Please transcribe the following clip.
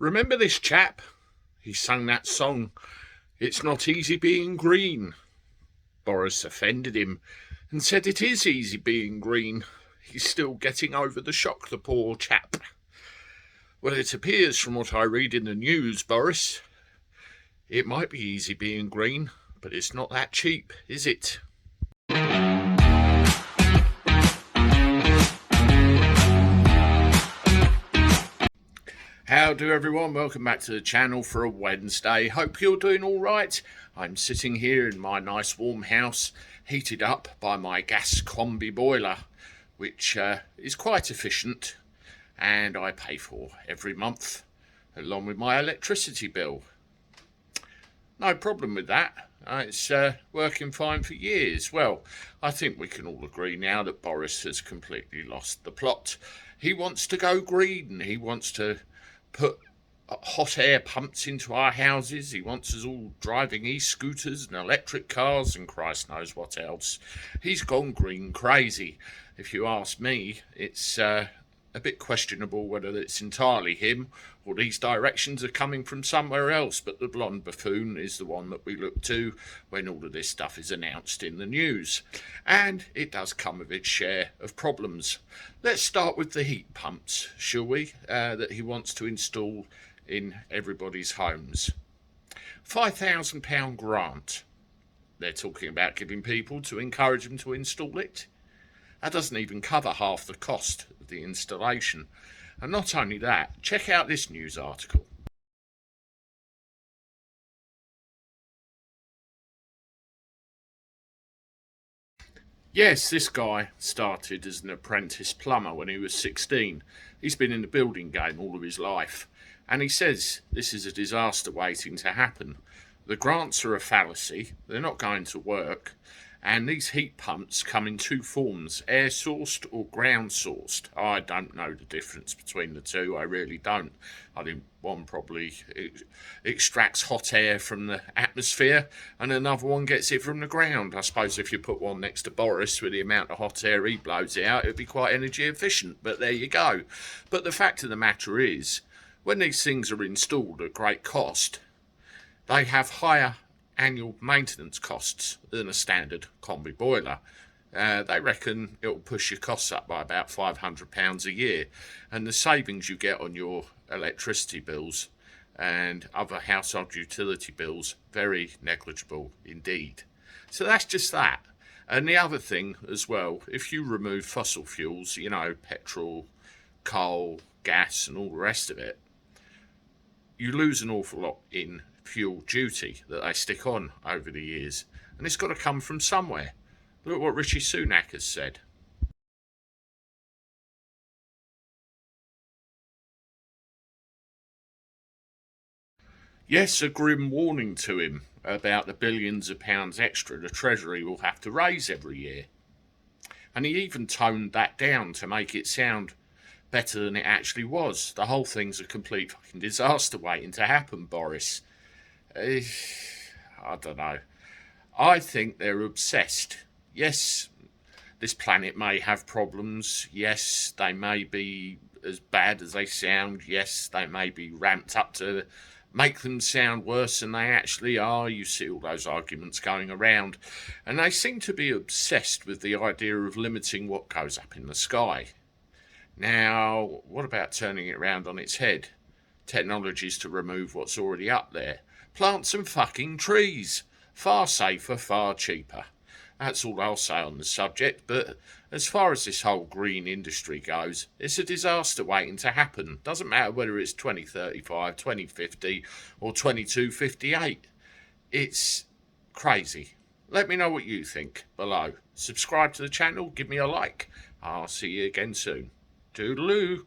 Remember this chap? He sung that song, "It's Not Easy Being Green." Boris offended him and said it is easy being green. He's still getting over the shock, the poor chap. Well, it appears from what I read in the news, Boris, it might be easy being green, but it's not that cheap, is it? How do everyone? Welcome back to the channel for a Wednesday. Hope you're doing all right. I'm sitting here in my nice warm house, heated up by my gas combi boiler, which is quite efficient, and I pay for every month, along with my electricity bill. No problem with that. It's working fine for years. Well, I think we can all agree now that Boris has completely lost the plot. He wants to go green. He wants to put hot air pumps into our houses. He wants us all driving e-scooters and electric cars and Christ knows what else. He's gone green crazy. If you ask me, it's a bit questionable whether it's entirely him or these directions are coming from somewhere else, but the blonde buffoon is the one that we look to when all of this stuff is announced in the news. And it does come with its share of problems. Let's start with the heat pumps, shall we, that he wants to install in everybody's homes. £5,000 grant they're talking about giving people to encourage them to install it. That doesn't even cover half the cost of the installation. And not only that, check out this news article. Yes, this guy started as an apprentice plumber when he was 16. He's been in the building game all of his life. And he says this is a disaster waiting to happen. The grants are a fallacy. They're not going to work. And these heat pumps come in two forms, air-sourced or ground-sourced. I don't know the difference between the two, I really don't. I think one probably extracts hot air from the atmosphere and another one gets it from the ground. I suppose if you put one next to Boris with the amount of hot air he blows out, it would be quite energy efficient, but there you go. But the fact of the matter is, when these things are installed at great cost, they have higher annual maintenance costs than a standard combi boiler. They reckon it'll push your costs up by about £500 a year, and the savings you get on your electricity bills and other household utility bills very negligible indeed. So that's just that. And the other thing as well, if you remove fossil fuels, you know, petrol, coal, gas and all the rest of it, you lose an awful lot in fuel duty that they stick on over the years, and it's got to come from somewhere. Look what Rishi has said. Yes, a grim warning to him about the billions of pounds extra the Treasury will have to raise every year. And he even toned that down to make it sound better than it actually was. The whole thing's a complete fucking disaster waiting to happen, Boris. I don't know. I think they're obsessed. Yes, this planet may have problems. Yes, they may be as bad as they sound. Yes, they may be ramped up to make them sound worse than they actually are. You see all those arguments going around. And they seem to be obsessed with the idea of limiting what goes up in the sky. Now, what about turning it around on its head? Technologies to remove what's already up there. Plant some fucking trees. Far safer, far cheaper. That's all I'll say on the subject, but as far as this whole green industry goes, it's a disaster waiting to happen. Doesn't matter whether it's 2035, 2050 or 2258. It's crazy. Let me know what you think below. Subscribe to the channel, give me a like. I'll see you again soon. Toodaloo.